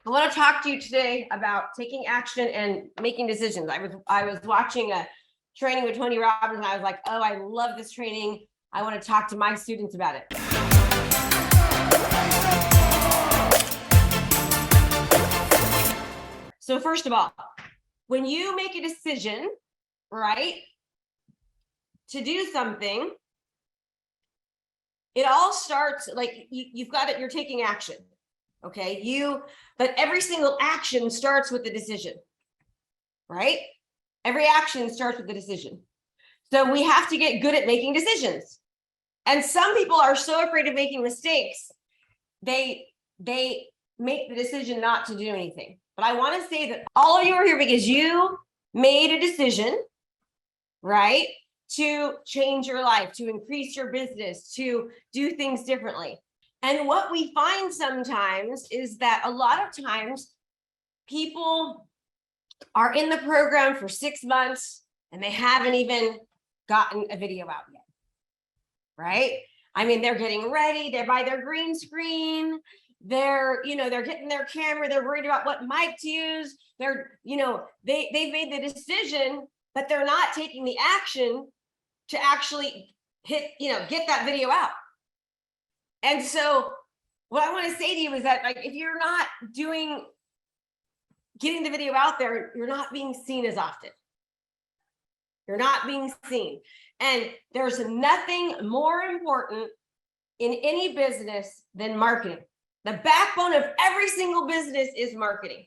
I want to talk to you today about taking action and making decisions. I was watching a training with Tony Robbins, and I was like, oh, I love this training. I want to talk to my students about it. So first of all, when you make a decision, right, to do something, it all starts like you've got it, you're taking action. Okay, but every single action starts with the decision, right? Every action starts with the decision. So we have to get good at making decisions. And some people are so afraid of making mistakes, they make the decision not to do anything. But I want to say that all of you are here because you made a decision, right? To change your life, to increase your business, to do things differently. And what we find sometimes is that a lot of times people are in the program for 6 months and they haven't even gotten a video out yet, right? I mean, they're getting ready, they're by their green screen, they're getting their camera, they're worried about what mic to use, they've made the decision, but they're not taking the action to actually get that video out. And so what I want to say to you is that, like, if you're not getting the video out there, you're not being seen as often. You're not being seen. And there's nothing more important in any business than marketing. The backbone of every single business is marketing.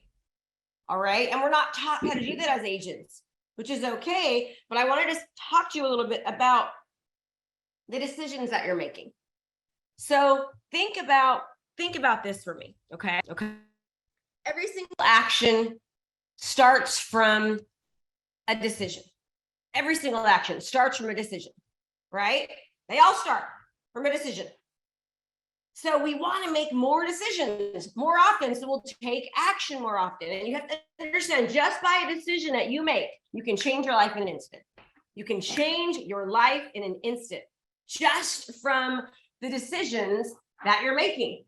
All right. And we're not taught how to do that as agents, which is okay. But I wanted to talk to you a little bit about the decisions that you're making. So think about this for me, okay? Every single action starts from a decision. Every single action starts from a decision, right? They all start from a decision. So we want to make more decisions more often, so we'll take action more often. And you have to understand, just by a decision that you make, you can change your life in an instant. You can change your life in an instant just from the decisions that you're making.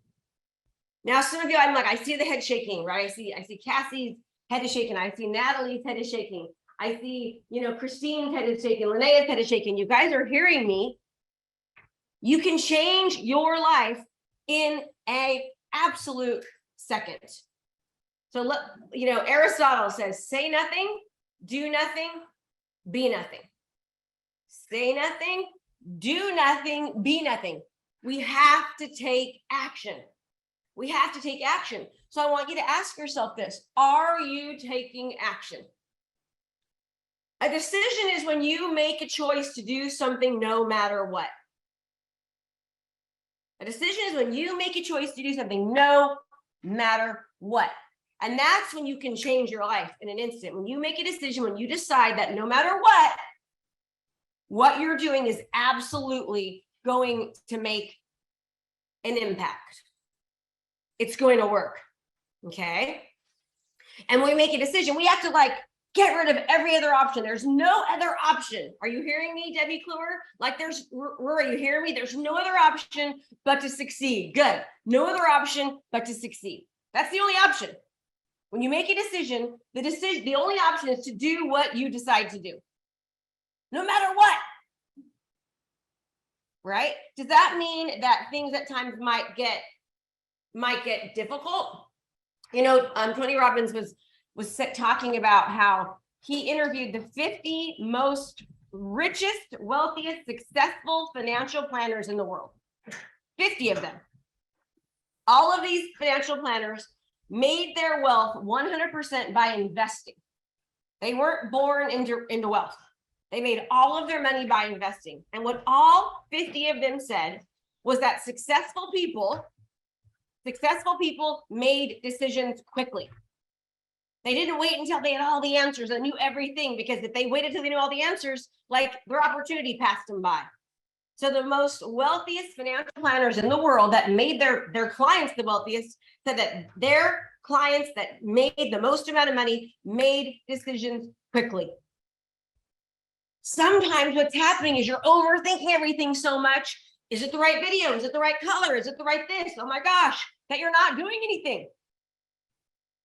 Now, some of you, I'm like, I see the head shaking, right? I see Cassie's head is shaking. I see Natalie's head is shaking. I see, Christine's head is shaking. Linnea's head is shaking. You guys are hearing me. You can change your life in an absolute second. So look, Aristotle says, say nothing, do nothing, be nothing. Say nothing, do nothing, be nothing. We have to take action. We have to take action. So I want you to ask yourself this: are you taking action? A decision is when you make a choice to do something no matter what. A decision is when you make a choice to do something no matter what. And that's when you can change your life in an instant. When you make a decision, when you decide that no matter what you're doing is absolutely going to make an impact. It's going to work. Okay. And when we make a decision, we have to get rid of every other option. There's no other option. Are you hearing me, Debbie Kluwer? Rory, you hear me? There's no other option but to succeed. Good. No other option but to succeed. That's the only option. When you make a decision, the only option is to do what you decide to do. No matter what. Right? Does that mean that things at times might get difficult? Tony Robbins was talking about how he interviewed the 50 most richest, wealthiest, successful financial planners in the world. 50 of them. All of these financial planners made their wealth 100% by investing. They weren't born into wealth. They made all of their money by investing. And what all 50 of them said was that successful people made decisions quickly. They didn't wait until they had all the answers and knew everything, because if they waited until they knew all the answers, their opportunity passed them by. So the most wealthiest financial planners in the world that made their clients the wealthiest said that their clients that made the most amount of money made decisions quickly. Sometimes what's happening is you're overthinking everything so much. Is it the right video? Is it the right color? Is it the right this? Oh my gosh, that you're not doing anything.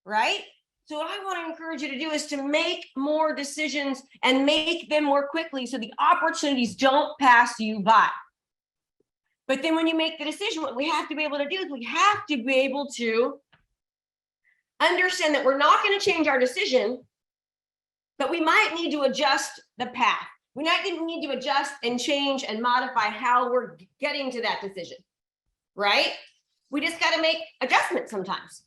right? So what I want to encourage you to do is to make more decisions and make them more quickly so the opportunities don't pass you by. But then when you make the decision, what we have to be able to do is we have to be able to understand that we're not going to change our decision, but we might need to adjust the path. We might need to adjust and change and modify how we're getting to that decision, right? We just got to make adjustments sometimes.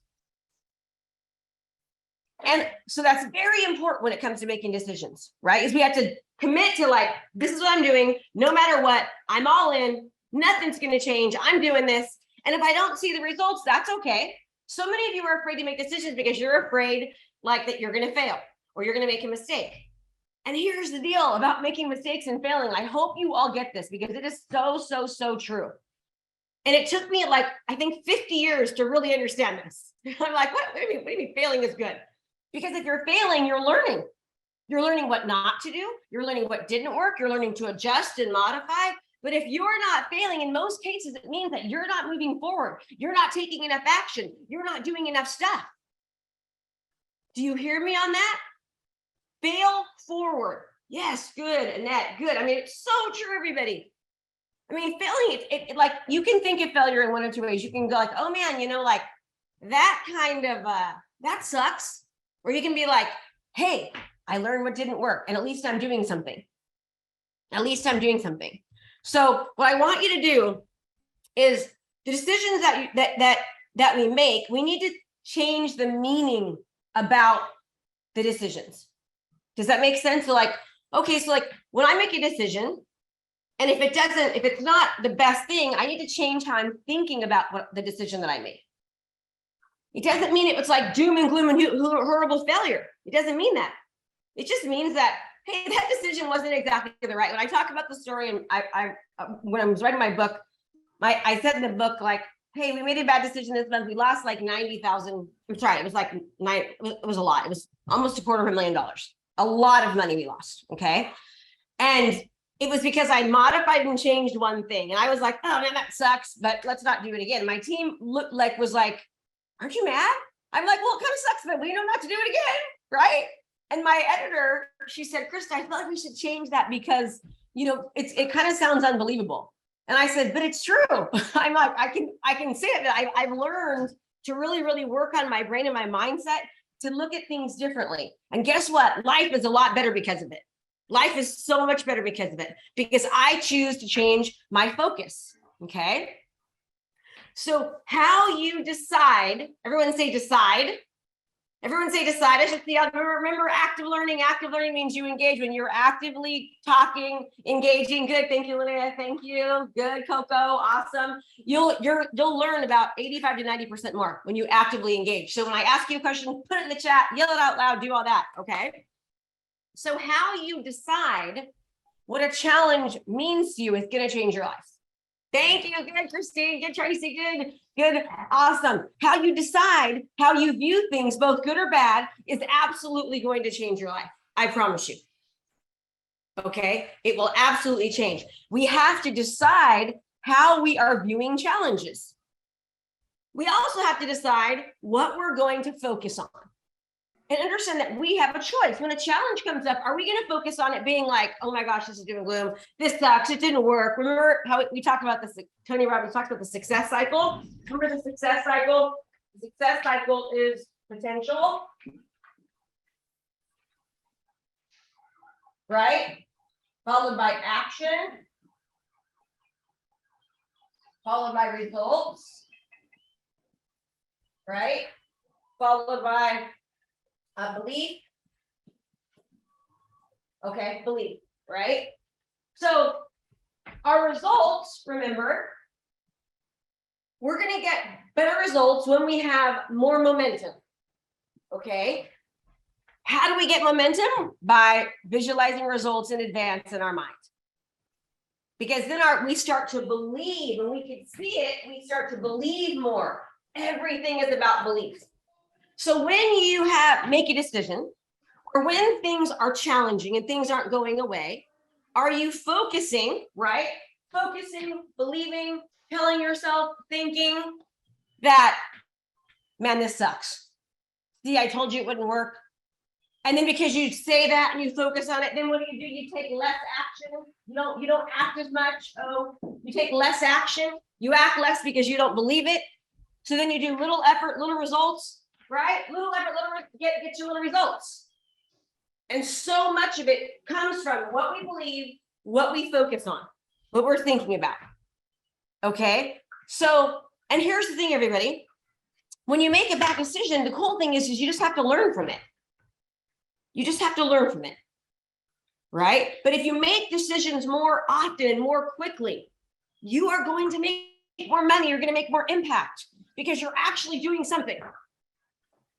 And so that's very important when it comes to making decisions, right? Is we have to commit to like, this is what I'm doing. No matter what, I'm all in. Nothing's going to change. I'm doing this. And if I don't see the results, that's okay. So many of you are afraid to make decisions because you're afraid like that you're going to fail or you're going to make a mistake. And here's the deal about making mistakes and failing. I hope you all get this because it is so true. And it took me like, I think 50 years to really understand this. I'm like, what do you mean failing is good? Because if you're failing, you're learning. You're learning what not to do. You're learning what didn't work. You're learning to adjust and modify. But if you're not failing, in most cases, it means that you're not moving forward. You're not taking enough action. You're not doing enough stuff. Do you hear me on that? Fail forward. Yes, good, Annette, good. I mean, it's so true, everybody. I mean, failing, it like, you can think of failure in one or two ways. You can go like, oh man, you know, like that kind of, that sucks. Or you can be like, hey, I learned what didn't work, and at least I'm doing something. At least I'm doing something. So what I want you to do is the decisions that we make, we need to change the meaning about the decisions. Does that make sense? So like, okay, so like when I make a decision, and if it's not the best thing, I need to change how I'm thinking about the decision that I made. It doesn't mean it's like doom and gloom and horrible failure. It doesn't mean that. It just means that, hey, that decision wasn't exactly the right. When I talk about the story, and I when I was writing my book, I said in the book, like, hey, we made a bad decision this month. We lost like 90,000. I'm sorry, it was like it was a lot. It was almost $250,000. A lot of money we lost. Okay. And it was because I modified and changed one thing. And I was like, oh man, that sucks, but let's not do it again. My team was like, aren't you mad? I'm like, well, it kind of sucks, but we know not to do it again, right? And my editor, she said, Krista, I feel like we should change that because, you know, it kind of sounds unbelievable. And I said, but it's true. I'm like, I can say it that I've learned to really work on my brain and my mindset to look at things differently. And guess what? Life is a lot better because of it. Life is so much better because of it, because I choose to change my focus. Okay. So how you decide, everyone say decide. Everyone say decide. I should see. Remember active learning. Active learning means you engage when you're actively talking, engaging. Good. Thank you, Linnea. Thank you. Good, Coco. Awesome. You'll learn about 85 to 90% more when you actively engage. So when I ask you a question, put it in the chat, yell it out loud, do all that. Okay. So how you decide what a challenge means to you is going to change your life. Thank you. Good, Christine. Good, Tracy. Good. Awesome. How you decide how you view things, both good or bad, is absolutely going to change your life. I promise you. Okay. It will absolutely change. We have to decide how we are viewing challenges. We also have to decide what we're going to focus on. And understand that we have a choice. When a challenge comes up, are we going to focus on it being like, oh my gosh, this is doom and gloom. This sucks. It didn't work. Remember how we talked about this? Tony Robbins talks about the success cycle. Remember the success cycle? The success cycle is potential, right? Followed by action, followed by results, right? Followed by belief. Okay, belief, right? So our results, remember, we're going to get better results when we have more momentum. Okay. How do we get momentum? By visualizing results in advance in our mind. Because then we start to believe, and we can see it, we start to believe more. Everything is about belief. So when you make a decision, or when things are challenging and things aren't going away, are you focusing, right? Focusing, believing, telling yourself, thinking that, man, this sucks. See, I told you it wouldn't work. And then because you say that and you focus on it, then what do? You take less action. You don't act as much. Oh, you take less action. You act less because you don't believe it. So then you do little effort, little results, right? Little effort, get you little results. And so much of it comes from what we believe, what we focus on, what we're thinking about. Okay. So, and here's the thing, everybody. When you make a bad decision, the cool thing is you just have to learn from it. You just have to learn from it, right? But if you make decisions more often and more quickly, you are going to make more money. You're going to make more impact because you're actually doing something.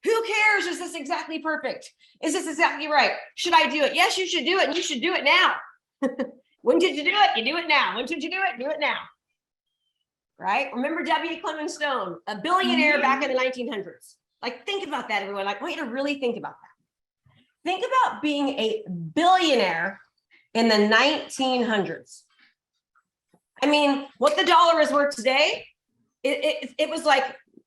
Who cares? Is this exactly perfect? Is this exactly right? Should I do it? Yes, you should do it. And you should do it now. When did you do it? You do it now. When did you do it? Do it now. Right? Remember W. Clement Stone, a billionaire back in the 1900s. Like, think about that, everyone. Like, I want you to really think about that. Think about being a billionaire in the 1900s. I mean, what the dollar is worth today, it was like,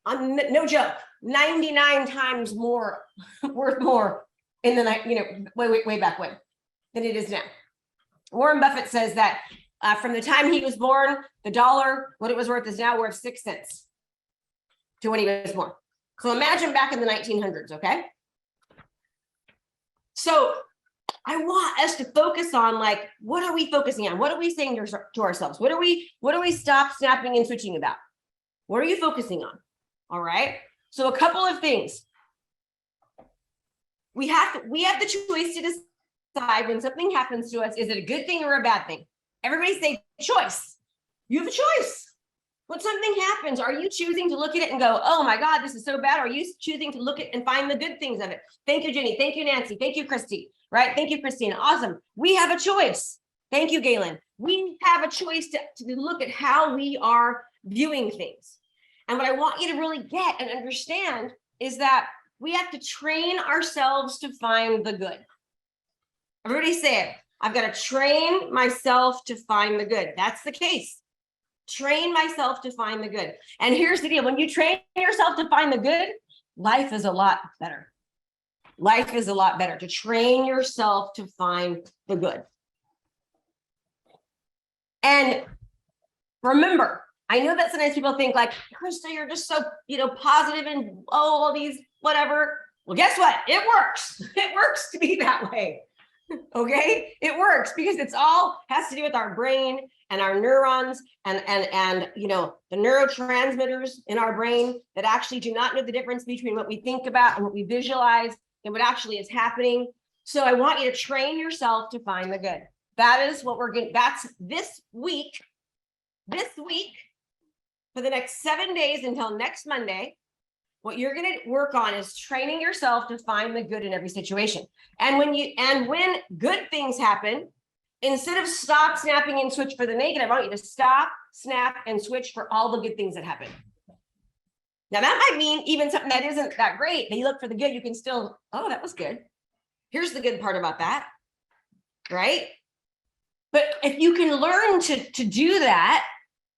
no joke, 99 times more worth more in the, way back when than it is now. Warren Buffett says that from the time he was born, the dollar, what it was worth is now worth 6 cents to when he was born. So imagine back in the 1900s, okay? So I want us to focus on, like, what are we focusing on? What are we saying to ourselves? What are we stop, snapping, and switching about? What are you focusing on? All right. So a couple of things. We have the choice to decide when something happens to us, is it a good thing or a bad thing? Everybody say choice. You have a choice. When something happens, are you choosing to look at it and go, oh my God, this is so bad? Or are you choosing to look at and find the good things of it? Thank you, Jenny. Thank you, Nancy. Thank you, Christy. Right? Thank you, Christina. Awesome. We have a choice. Thank you, Galen. We have a choice to look at how we are viewing things. And what I want you to really get and understand is that we have to train ourselves to find the good. Everybody say it. I've got to train myself to find the good. That's the case. Train myself to find the good. And here's the deal. When you train yourself to find the good, life is a lot better. Life is a lot better to train yourself to find the good. And remember, I know that sometimes people think like, Krista, you're just so, positive and all these, whatever. Well, guess what? It works. It works to be that way. Okay. It works because it's all has to do with our brain and our neurons and the neurotransmitters in our brain that actually do not know the difference between what we think about and what we visualize and what actually is happening. So I want you to train yourself to find the good. That is what we're going. That's this week for the next 7 days until next Monday. What you're going to work on is training yourself to find the good in every situation. And when good things happen, instead of stop, snapping, and switch for the negative, I want you to stop, snap, and switch for all the good things that happen. Now that might mean even something that isn't that great, that you look for the good, you can still, oh, that was good. Here's the good part about that, right? But if you can learn to do that,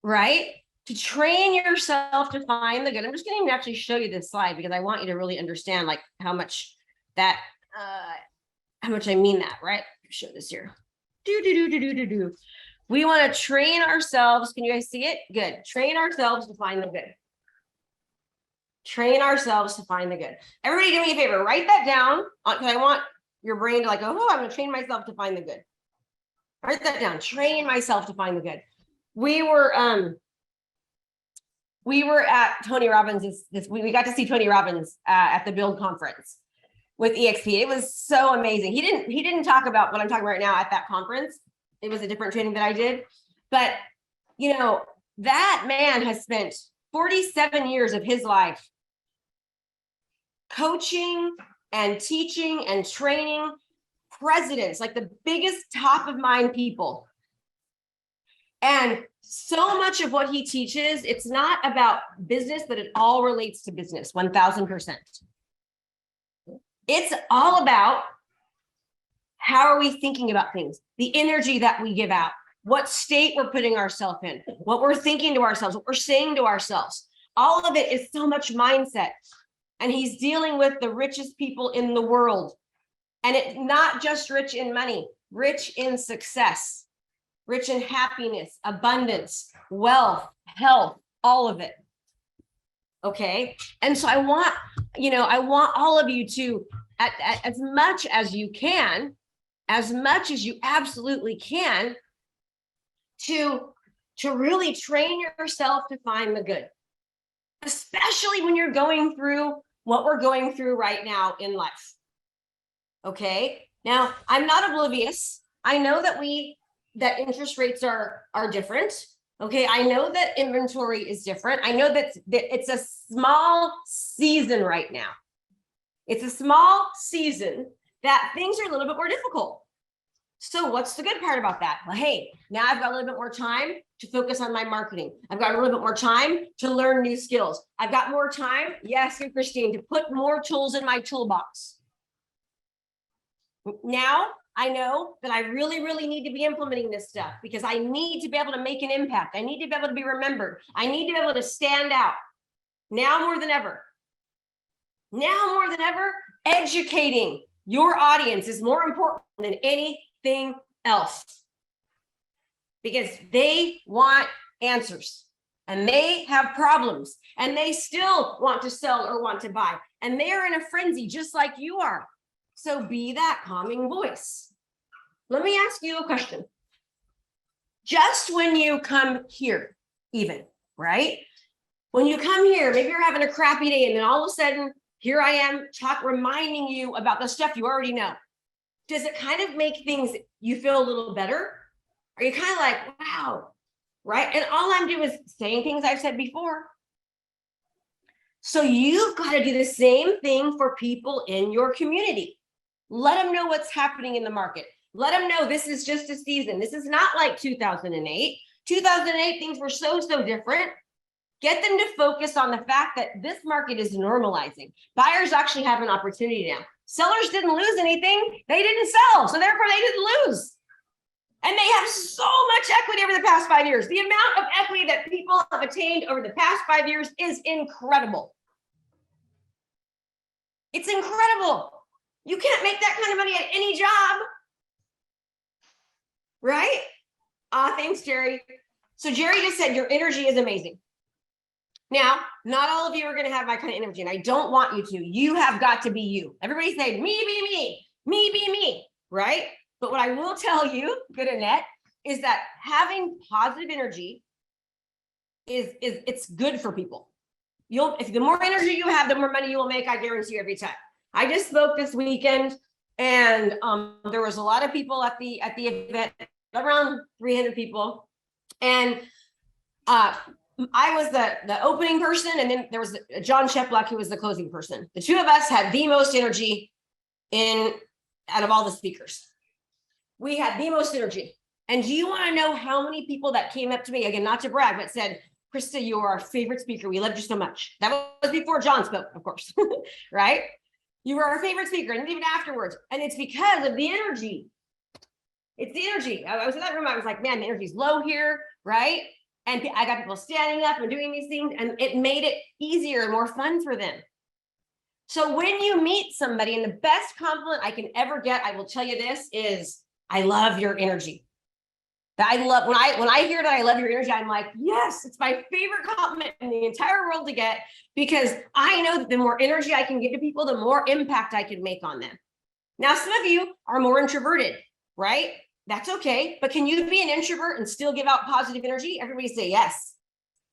right? To train yourself to find the good. I'm just going to actually show you this slide because I want you to really understand like how much I mean that, right? Show this here. We want to train ourselves. Can you guys see it? Good. Train ourselves to find the good. Train ourselves to find the good. Everybody do me a favor. Write that down because I want your brain to like, oh, I'm going to train myself to find the good. Write that down. Train myself to find the good. We were at Tony Robbins. We got to see Tony Robbins at the Build conference with EXP. It was so amazing. He didn't talk about what I'm talking about right now at that conference. It was a different training that I did. But, that man has spent 47 years of his life coaching and teaching and training presidents, like the biggest top of mind people. And so much of what he teaches, it's not about business, but it all relates to business, 1000%. It's all about how are we thinking about things, the energy that we give out, what state we're putting ourselves in, what we're thinking to ourselves, what we're saying to ourselves. All of it is so much mindset. and he's dealing with the richest people in the world. And it's not just rich in money, rich in success, rich in happiness, abundance, wealth, health, all of it. Okay. And so I want all of you to, as much as you can, as much as you absolutely can, to really train yourself to find the good, especially when you're going through what we're going through right now in life. Okay. Now, I'm not oblivious. I know that interest rates are different. Okay. I know that inventory is different. I know that it's a small season right now. It's a small season that things are a little bit more difficult. So what's the good part about that? Well, hey, now I've got a little bit more time to focus on my marketing. I've got a little bit more time to learn new skills. I've got more time, yes, and Christine, to put more tools in my toolbox. Now I know that I really, really need to be implementing this stuff because I need to be able to make an impact. I need to be able to be remembered. I need to be able to stand out. Now more than ever. Now more than ever, educating your audience is more important than anything else because they want answers and they have problems and they still want to sell or want to buy and they're in a frenzy just like you are. So be that calming voice. Let me ask you a question. Just when you come here, even, right? When you come here, maybe you're having a crappy day and then all of a sudden, here I am reminding you about the stuff you already know. Does it kind of make things you feel a little better? Are you kind of like, wow, right? And all I'm doing is saying things I've said before. So you've got to do the same thing for people in your community. Let them know what's happening in the market. Let them know this is just a season. This is not like 2008. 2008, things were so different. Get them to focus on the fact that this market is normalizing. Buyers actually have an opportunity now. Sellers didn't lose anything. They didn't sell, so therefore they didn't lose. And they have so much equity over the past 5 years. The amount of equity that people have attained over the past 5 years is incredible. It's incredible. You can't make that kind of money at any job. Right? Thanks, Jerry. So Jerry just said, your energy is amazing. Now, not all of you are going to have my kind of energy, and I don't want you to. You have got to be you. Everybody say, me be me, me be me, right? But what I will tell you, good Annette, is that having positive energy it's good for people. If the more energy you have, the more money you will make, I guarantee you every time. I just spoke this weekend, and there was a lot of people at the event, around 300 people, and I was the opening person, and then there was John Sheplock, who was the closing person. The two of us had the most energy out of all the speakers. We had the most energy. And do you want to know how many people that came up to me, again, not to brag, but said, Krista, you are our favorite speaker. We loved you so much. That was before John spoke, of course, right? You were our favorite speaker, and even afterwards. And it's because of the energy. It's the energy. I was in that room. I was like, man, the energy's low here, right? And I got people standing up and doing these things, and it made it easier and more fun for them. So when you meet somebody, and the best compliment I can ever get, I will tell you this, is I love your energy. That I love, when I hear that I love your energy, I'm like, yes, it's my favorite compliment in the entire world to get, because I know that the more energy I can give to people, the more impact I can make on them. Now, some of you are more introverted, right? That's okay. But can you be an introvert and still give out positive energy? Everybody say yes.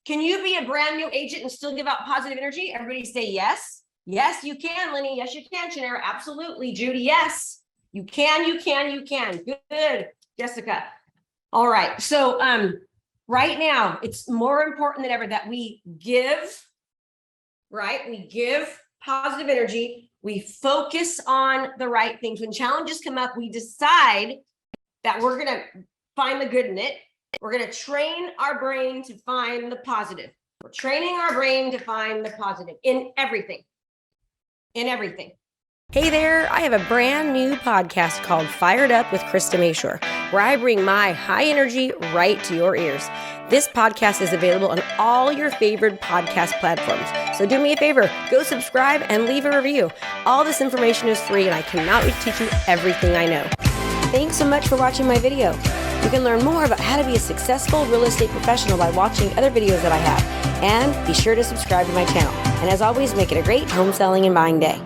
Can you be a brand new agent and still give out positive energy? Everybody say yes. Yes, you can, Lenny. Yes, you can, Chanera. Absolutely, Judy. Yes, you can, you can, you can. Good, Jessica. All right. So right now, it's more important than ever that we give, right? We give positive energy. We focus on the right things. When challenges come up, we decide that we're going to find the good in it. We're going to train our brain to find the positive. We're training our brain to find the positive in everything. In everything. Hey there, I have a brand new podcast called Fired Up with Krista Mashore, where I bring my high energy right to your ears. This podcast is available on all your favorite podcast platforms. So do me a favor, go subscribe and leave a review. All this information is free and I cannot wait to teach you everything I know. Thanks so much for watching my video. You can learn more about how to be a successful real estate professional by watching other videos that I have. And be sure to subscribe to my channel. And as always, make it a great home selling and buying day.